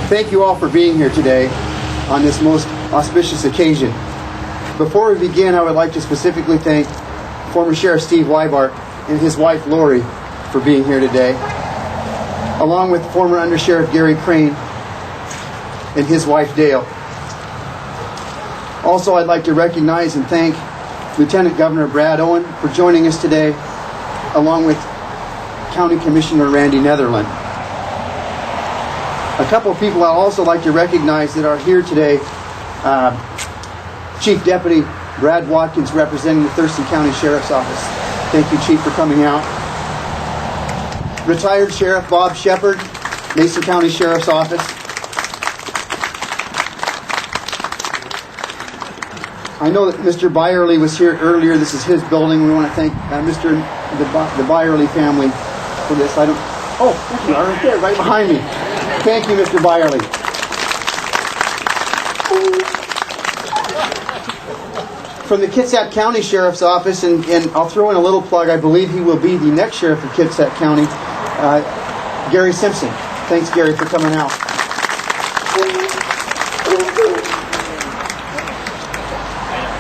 Thank you all for being here today on this most auspicious occasion. Before we begin, I would like to specifically thank former Sheriff Steve Whybark and his wife Lori for being here today, along with former Undersheriff Gary Crane and his wife Dale. Also, I'd like to recognize and thank Lieutenant Governor Brad Owen for joining us today, along with County Commissioner Randy Netherland. A couple of people I'd also like to recognize that are here today. Chief Deputy Brad Watkins, representing the Thurston County Sheriff's Office. Thank you, Chief, for coming out. Retired Sheriff Bob Shepard, Mason County Sheriff's Office. I know that Mr. Byerly was here earlier. This is his building. We want to thank the Byerly family for this. Oh, there you are, right there, right behind me. Thank you, Mr. Byerly. From the Kitsap County Sheriff's Office, and I'll throw in a little plug, I believe he will be the next Sheriff of Kitsap County, Gary Simpson. Thanks, Gary, for coming out.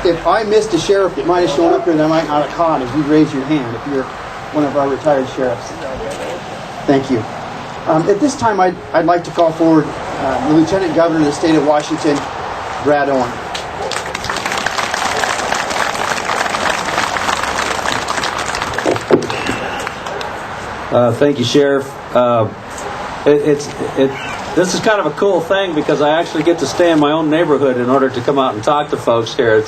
If I missed a sheriff that might have shown up here that I might not have caught, if you'd raise your hand if you're one of our retired sheriffs. Thank you. At this time, I'd like to call forward the Lieutenant Governor of the State of Washington, Brad Owen. Thank you, Sheriff. This is kind of a cool thing because I actually get to stay in my own neighborhood in order to come out and talk to folks here.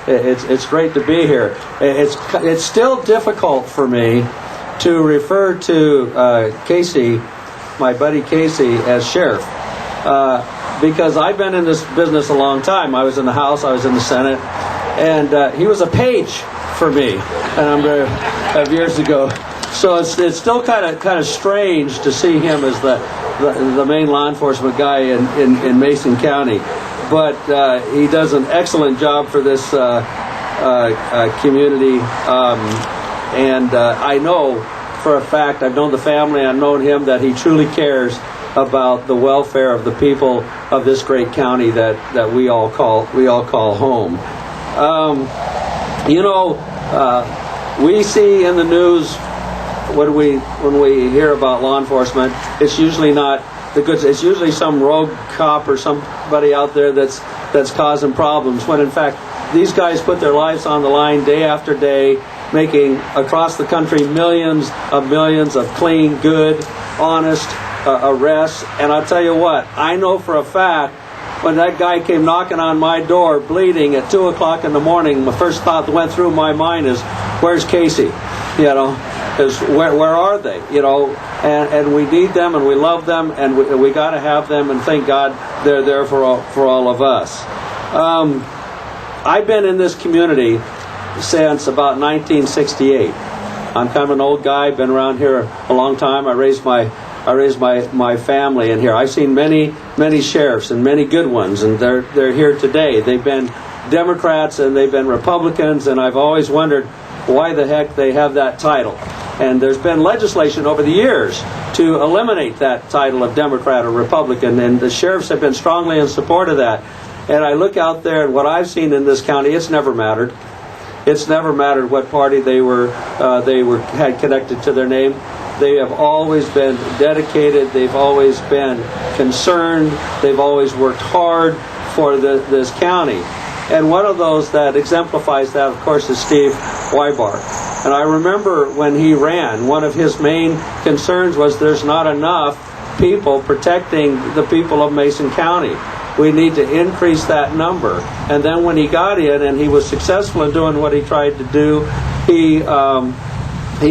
It's great to be here. It's still difficult for me to refer to Casey, my buddy Casey, as Sheriff, because I've been in this business a long time. I was in the House, I was in the Senate, and he was a page for me a number of years ago. So it's still kind of strange to see him as the main law enforcement guy in Mason County, but he does an excellent job for this community, and I know for a fact, I've known the family, I've known him, that he truly cares about the welfare of the people of this great county that we all call home. We see in the news, when we hear about law enforcement, it's usually not the goods. It's usually some rogue cop or somebody out there that's causing problems, when in fact these guys put their lives on the line day after day, making across the country millions of clean, good, honest arrests. And I'll tell you what, I know for a fact, when that guy came knocking on my door bleeding at 2 o'clock in the morning, the first thought that went through my mind is, where's Casey? Is where are they? And we need them, and we love them, and we got to have them, and thank God they're there for all of us. I've been in this community since about 1968. I'm kind of an old guy, been around here a long time. I raised my family in here. I've seen many sheriffs and many good ones, and they're here today. They've been Democrats and they've been Republicans, and I've always wondered why the heck they have that title. And there's been legislation over the years to eliminate that title of Democrat or Republican, and the sheriffs have been strongly in support of that. And I look out there, and what I've seen in this county, it's never mattered. It's never mattered what party they had connected to their name. They have always been dedicated. They've always been concerned. They've always worked hard for this county. And one of those that exemplifies that, of course, is Steve Whybark. And I remember when he ran, one of his main concerns was there's not enough people protecting the people of Mason County. We need to increase that number. And then when he got in and he was successful in doing what he tried to do, he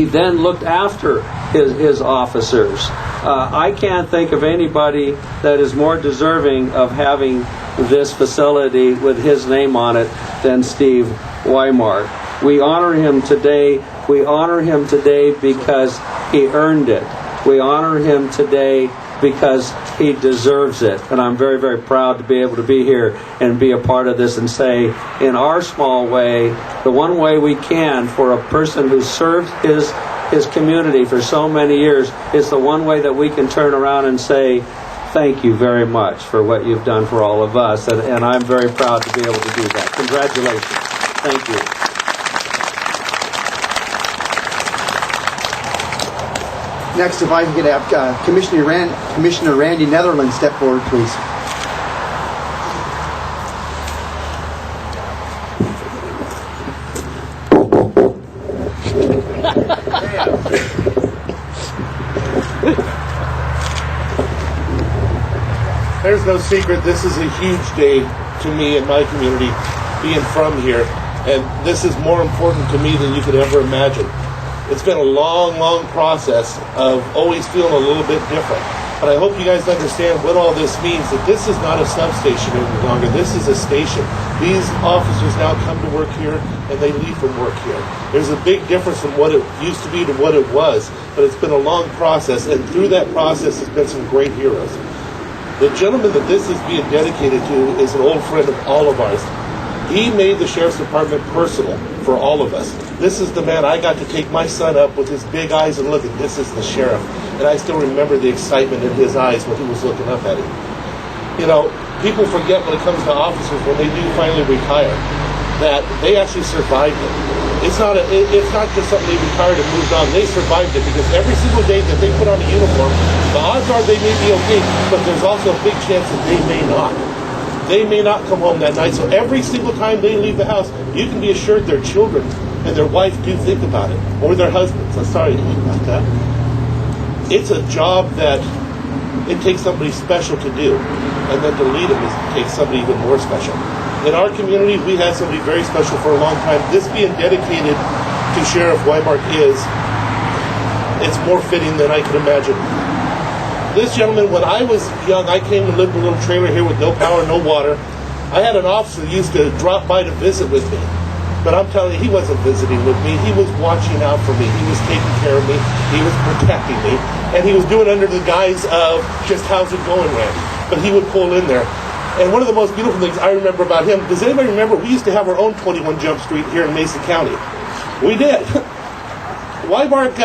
then looked after his officers. I can't think of anybody that is more deserving of having this facility with his name on it than Steve Whybark. We honor him today. We honor him today because he earned it. We honor him today because he deserves it. And I'm very, very proud to be able to be here and be a part of this and say, in our small way, the one way we can for a person who served his community for so many years is the one way that we can turn around and say, thank you very much for what you've done for all of us, and I'm very proud to be able to do that. Congratulations. Thank you. Next, if I can get Commissioner Randy Netherland step forward, please. There's no secret, this is a huge day to me and my community, being from here, and this is more important to me than you could ever imagine. It's been a long, long process of always feeling a little bit different, but I hope you guys understand what all this means, that this is not a substation any longer, this is a station. These officers now come to work here and they leave from work here. There's a big difference from what it used to be to what it was, but it's been a long process, and through that process there's been some great heroes. The gentleman that this is being dedicated to is an old friend of all of ours. He made the Sheriff's Department personal for all of us. This is the man I got to take my son up with his big eyes and look at. This is the sheriff. And I still remember the excitement in his eyes when he was looking up at him. You know, people forget when it comes to officers, when they do finally retire, that they actually survived it. It's not just something they retired and moved on. They survived it because every single day that they put on a uniform, the odds are they may be okay, but there's also a big chance that they may not. They may not come home that night. So every single time they leave the house, you can be assured their children and their wife do think about it, or their husbands. I'm sorry to think about that. It's a job that it takes somebody special to do, and then to lead it takes somebody even more special. In our community, we had somebody very special for a long time. This being dedicated to Sheriff Whybark it's more fitting than I could imagine. This gentleman, when I was young, I came and lived in a little trailer here with no power, no water. I had an officer that used to drop by to visit with me. But I'm telling you, he wasn't visiting with me. He was watching out for me. He was taking care of me. He was protecting me. And he was doing it under the guise of just, how's it going, Randy? But he would pull in there. And one of the most beautiful things I remember about him, does anybody remember, we used to have our own 21 Jump Street here in Mason County. We did. Whybark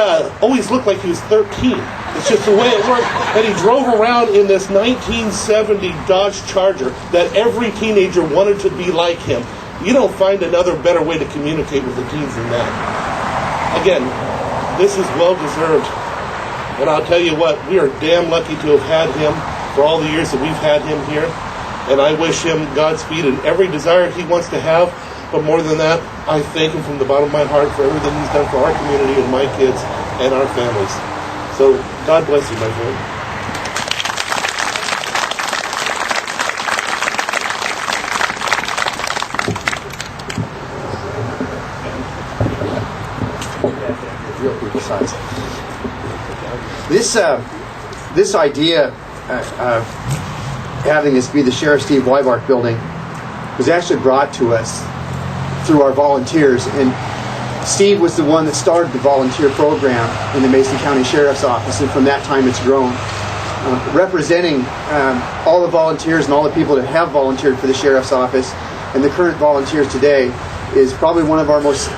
always looked like he was 13. It's just the way it worked. And he drove around in this 1970 Dodge Charger that every teenager wanted to be like him. You don't find another better way to communicate with the teens than that. Again, this is well-deserved. And I'll tell you what, we are damn lucky to have had him for all the years that we've had him here. And I wish him Godspeed in every desire he wants to have. But more than that, I thank him from the bottom of my heart for everything he's done for our community and my kids and our families. So God bless you, my friend. Real quick size. This idea of having this be the Sheriff Steve Whybark building was actually brought to us through our volunteers, and Steve was the one that started the volunteer program in the Mason County Sheriff's Office, and from that time it's grown. Representing all the volunteers and all the people that have volunteered for the Sheriff's Office and the current volunteers today is probably one of our most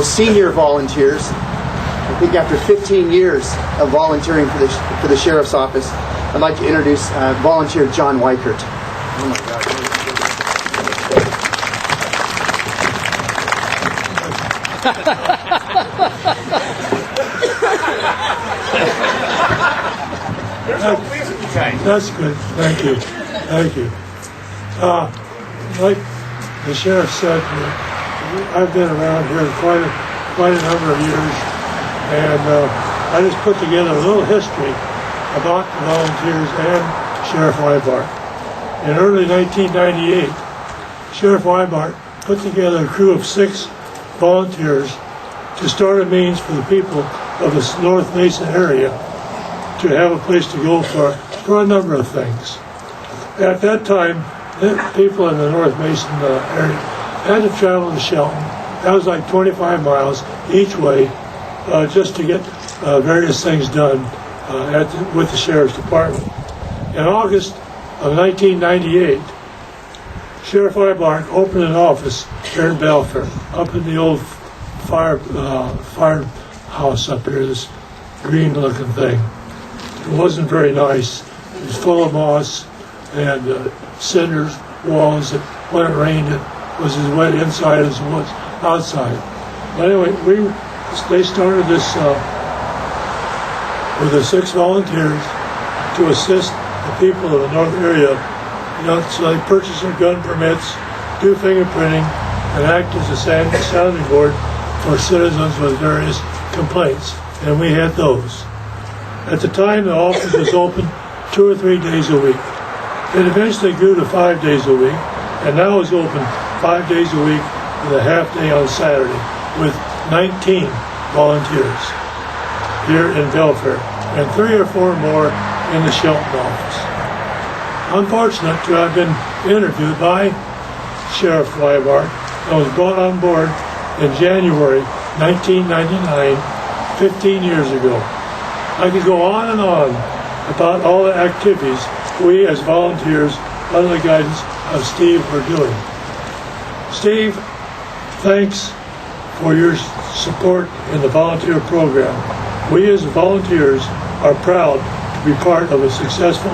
senior volunteers. I think after 15 years of volunteering for the Sheriff's Office, I'd like to introduce volunteer John Weichert. Oh my God. That's good. Thank you. Thank you. Like the sheriff said, I've been around here quite a number of years, and I just put together a little history about the volunteers and Sheriff Whybark. In early 1998, Sheriff Whybark put together a crew of 6 volunteers to start a means for the people of the North Mason area to have a place to go for a number of things. At that time, the people in the North Mason area had to travel to Shelton. That was like 25 miles each way just to get various things done with the Sheriff's Department. In August of 1998, Sheriff Whybark opened an office here in Belfair, up in the old firehouse up here, this green-looking thing. It wasn't very nice, It was full of moss and cinders, walls that when it rained it was as wet inside as it was outside. But anyway, they started this with the 6 volunteers to assist the people of the north area. So they purchase their gun permits, do fingerprinting, and act as a sounding board for citizens with various complaints. And we had those. At the time, the office was open 2 or 3 days a week. It eventually grew to 5 days a week, and now is open 5 days a week with a half day on Saturday, with 19 volunteers here in Belfair, and 3 or 4 more in the Shelton office. I'm fortunate to have been interviewed by Sheriff Whybark and was brought on board in January 1999, 15 years ago. I could go on and on about all the activities we as volunteers under the guidance of Steve were doing. Steve, thanks for your support in the volunteer program. We as volunteers are proud to be part of a successful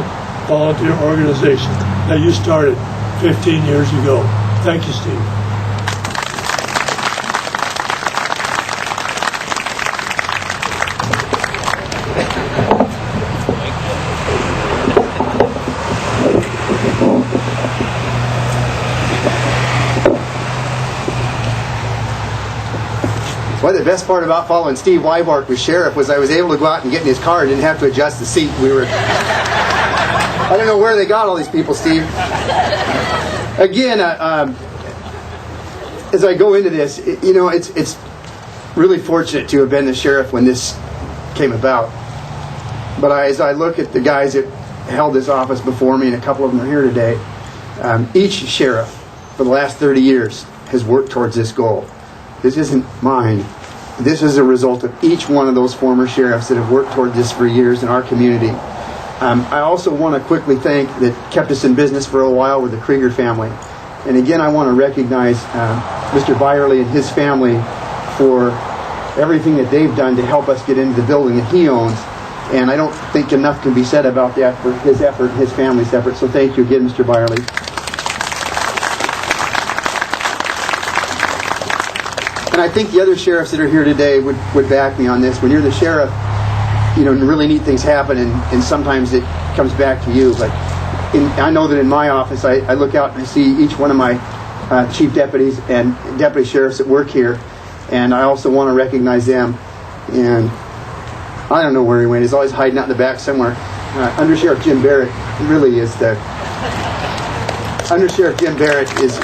volunteer organization that you started 15 years ago. Thank you, Steve. Well, the best part about following Steve Whybark was sheriff was I was able to go out and get in his car and didn't have to adjust the seat. I don't know where they got all these people, Steve. Again, as I go into this, it's really fortunate to have been the sheriff when this came about. But as I look at the guys that held this office before me, and a couple of them are here today, each sheriff for the last 30 years has worked towards this goal. This isn't mine. This is a result of each one of those former sheriffs that have worked toward this for years in our community. I also want to quickly thank that kept us in business for a while with the Krieger family. And again, I want to recognize Mr. Byerly and his family for everything that they've done to help us get into the building that he owns. And I don't think enough can be said about that for his effort, his family's effort. So thank you again, Mr. Byerly. And I think the other sheriffs that are here today would back me on this. When you're the sheriff, really neat things happen, and sometimes it comes back to you. But I know that in my office, I look out and I see each one of my chief deputies and deputy sheriffs that work here, and I also want to recognize them. And I don't know where he went. He's always hiding out in the back somewhere. Under Sheriff Jim Barrett really is the... Under Sheriff Jim Barrett is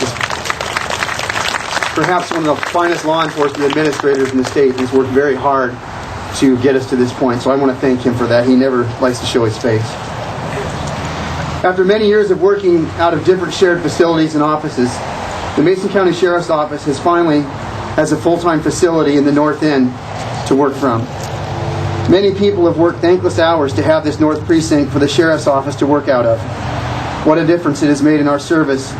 perhaps one of the finest law enforcement administrators in the state, and he's worked very hard to get us to this point. So I want to thank him for that. He never likes to show his face. After many years of working out of different shared facilities and offices, the Mason County Sheriff's Office has a full-time facility in the North End to work from. Many people have worked thankless hours to have this North Precinct for the Sheriff's Office to work out of. What a difference it has made in our service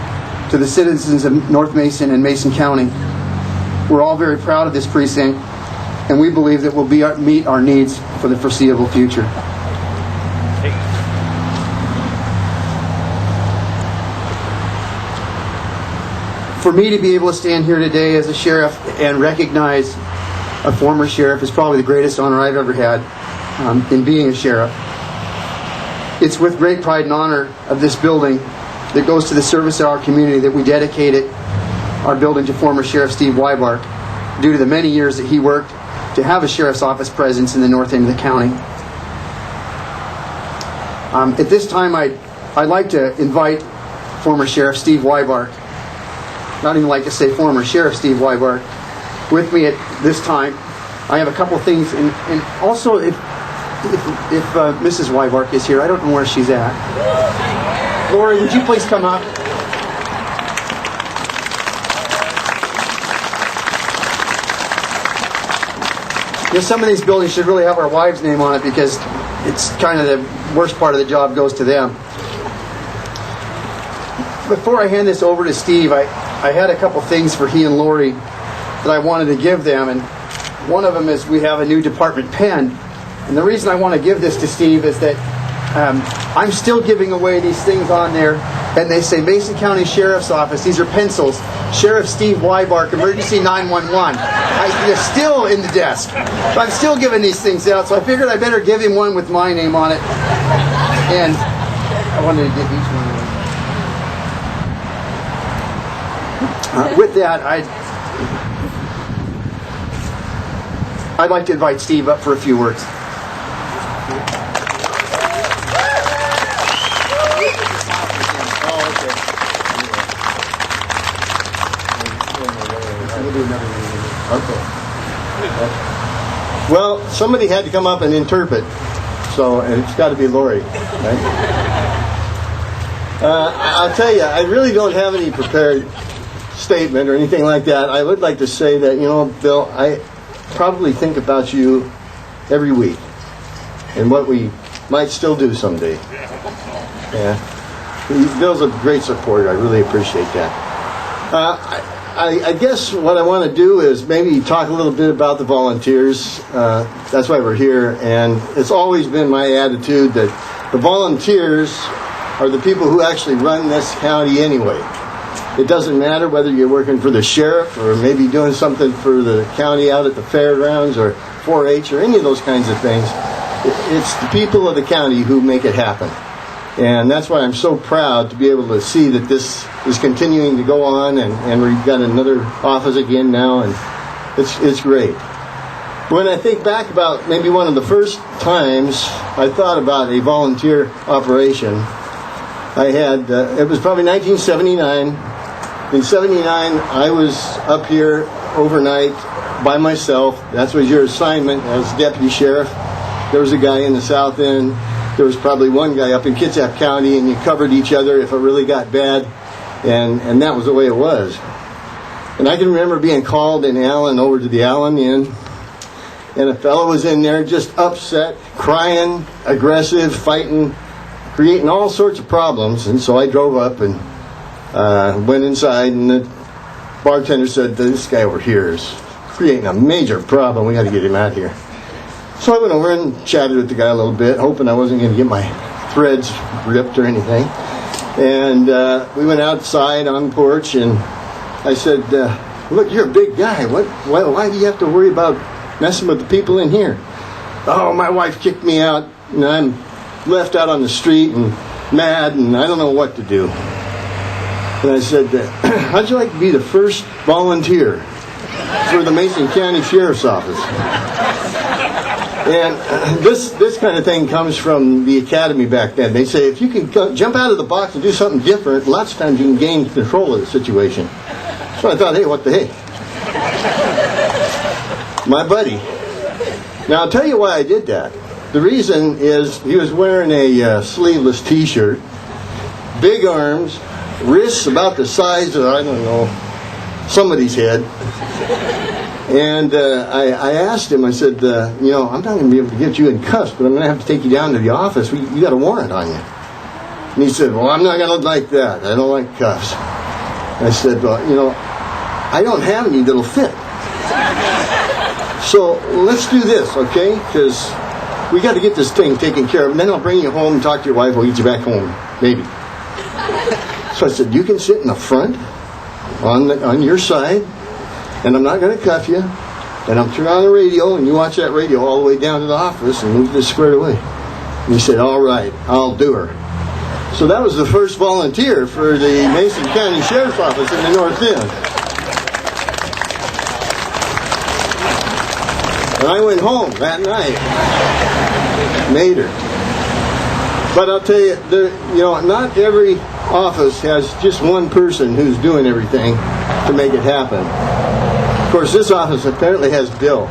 to the citizens of North Mason and Mason County. We're all very proud of this precinct, and we believe that we'll meet our needs for the foreseeable future. For me to be able to stand here today as a sheriff and recognize a former sheriff is probably the greatest honor I've ever had in being a sheriff. It's with great pride and honor of this building that goes to the service of our community that we dedicated our building to former Sheriff Steve Whybark due to the many years that he worked to have a sheriff's office presence in the north end of the county. At this time, I'd like to invite former Sheriff Steve Whybark, not even like to say former Sheriff Steve Whybark, with me at this time. I have a couple things, and also if Mrs. Whybark is here, I don't know where she's at. Lori, would you please come up? Some of these buildings should really have our wives' name on it because it's kind of the worst part of the job goes to them. Before I hand this over to Steve, I had a couple things for he and Lori that I wanted to give them, and one of them is we have a new department pen. And the reason I want to give this to Steve is that I'm still giving away these things on there, and they say Mason County Sheriff's Office. These are pencils. Sheriff Steve Whybark, Emergency 911. They're still in the desk. But I'm still giving these things out, so I figured I better give him one with my name on it. And I wanted to give each one away. With that, I'd like to invite Steve up for a few words. Well, somebody had to come up and interpret, so and it's got to be Lori, right? I'll tell you, I really don't have any prepared statement or anything like that. I would like to say that, Bill, I probably think about you every week and what we might still do someday. Yeah, Bill's a great supporter. I really appreciate that. I guess what I want to do is maybe talk a little bit about the volunteers. That's why we're here, and it's always been my attitude that the volunteers are the people who actually run this county anyway. It doesn't matter whether you're working for the sheriff or maybe doing something for the county out at the fairgrounds or 4-H or any of those kinds of things. It's the people of the county who make it happen. And that's why I'm so proud to be able to see that this is continuing to go on, and we've got another office again now, and it's great. When I think back about maybe one of the first times I thought about a volunteer operation, I had, it was probably 1979. In 79, I was up here overnight by myself. That was your assignment as deputy sheriff. There was a guy in the south end. There was probably one guy up in Kitsap County, and you covered each other if it really got bad, and that was the way it was. And I can remember being called in Allen over to the Allen Inn, and a fellow was in there just upset, crying, aggressive, fighting, creating all sorts of problems. And so I drove up and went inside, and the bartender said, "This guy over here is creating a major problem. We got to get him out of here." So I went over and chatted with the guy a little bit, hoping I wasn't going to get my threads ripped or anything. And we went outside on the porch, and I said, "Look, you're a big guy. Why do you have to worry about messing with the people in here?" "Oh, my wife kicked me out, and I'm left out on the street and mad, and I don't know what to do." And I said, "How'd you like to be the first volunteer for the Mason County Sheriff's Office?" And this kind of thing comes from the academy back then. They say if you can jump out of the box and do something different, lots of times you can gain control of the situation. So I thought, hey, what the heck? My buddy. Now I'll tell you why I did that. The reason is he was wearing a sleeveless T-shirt, big arms, wrists about the size of, I don't know, somebody's head. And I asked him, I said, I'm not going to be able to get you in cuffs, but I'm going to have to take you down to the office. You got a warrant on you. And he said, "Well, I'm not going to like that. I don't like cuffs." I said, "Well, I don't have any that'll fit. So let's do this, okay? Because we got to get this thing taken care of. And then I'll bring you home and talk to your wife. We'll get you back home, maybe." So I said, "You can sit in the front on your side, and I'm not going to cuff you, and I'll turn on the radio, and you watch that radio all the way down to the office and move this squared away." And he said, "All right, I'll do her." So that was the first volunteer for the Mason County Sheriff's Office in the North End. And I went home that night, made her. But I'll tell you, not every office has just one person who's doing everything to make it happen. Of course, this office apparently has Bill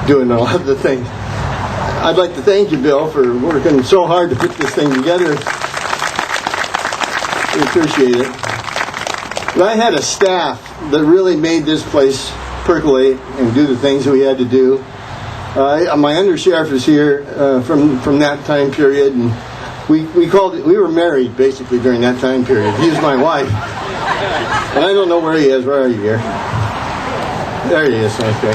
doing a lot of the things. I'd like to thank you, Bill, for working so hard to put this thing together. We appreciate it. But I had a staff that really made this place percolate and do the things that we had to do. My undersheriff is here from that time period, and we were married basically during that time period. He was my wife. And I don't know where he is. Where are you here? There he is. Okay.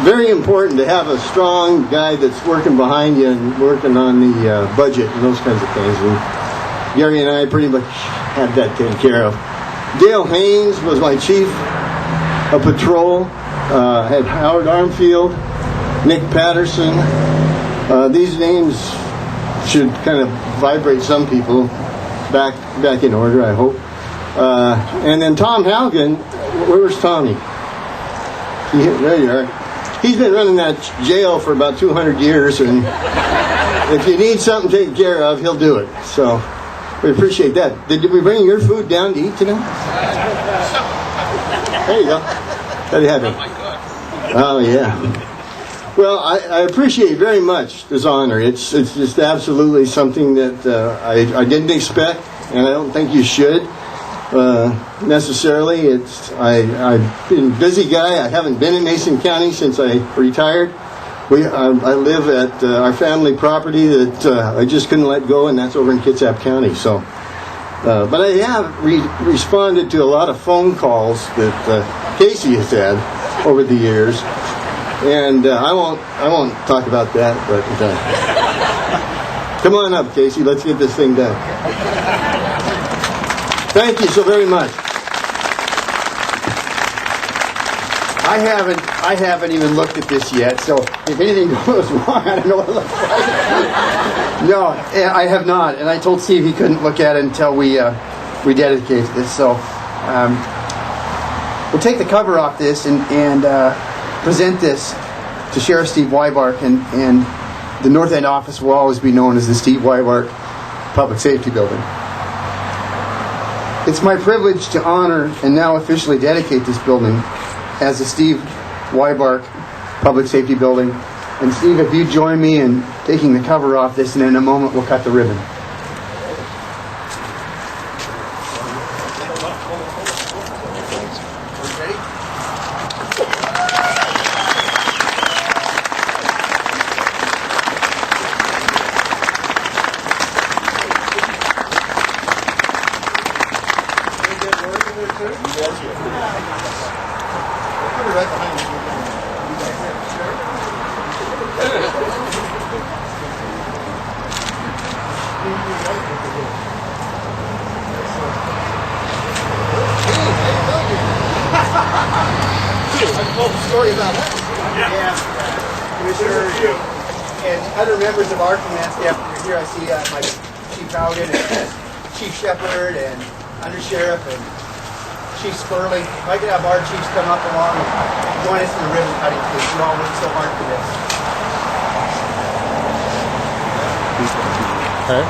very important to have a strong guy that's working behind you and working on the budget and those kinds of things. And Gary and I pretty much had that taken care of. Dale Haynes was my chief of patrol. Had Howard Armfield, Nick Patterson. These names should kind of vibrate some people back in order, I hope. And then Tom Haugen. Where's Tommy? There you are. He's been running that jail for about 200 years, and if you need something taken care of, he'll do it. So we appreciate that. Did we bring your food down to eat tonight? There you go. There you have it. Oh, yeah. Well, I appreciate very much this honor. It's just absolutely something that I didn't expect, and I don't think you should necessarily. I've been a busy guy. I haven't been in Mason County since I retired. I live at our family property that I just couldn't let go, and that's over in Kitsap County. So, but I have responded to a lot of phone calls that Casey has had over the years, and I won't talk about that. But come on up, Casey. Let's get this thing done. Thank you so very much. I haven't even looked at this yet, so if anything goes wrong, I don't know what it looks like. No, I have not, and I told Steve he couldn't look at it until we dedicated this. So we'll take the cover off this and present this to Sheriff Steve Whybark, and the North End office will always be known as the Steve Whybark Public Safety Building. It's my privilege to honor and now officially dedicate this building as the Steve Whybark Public Safety Building. And Steve, if you join me in taking the cover off this, and in a moment we'll cut the ribbon. Story about that. Yeah. Commissioner and other members of our command staff here. I see my Chief Haugen and Chief Shepard and Under Sheriff and Chief Spurley. If I could have our chiefs come up along and join us in the ribbon cutting, because you all worked so hard for this. Okay.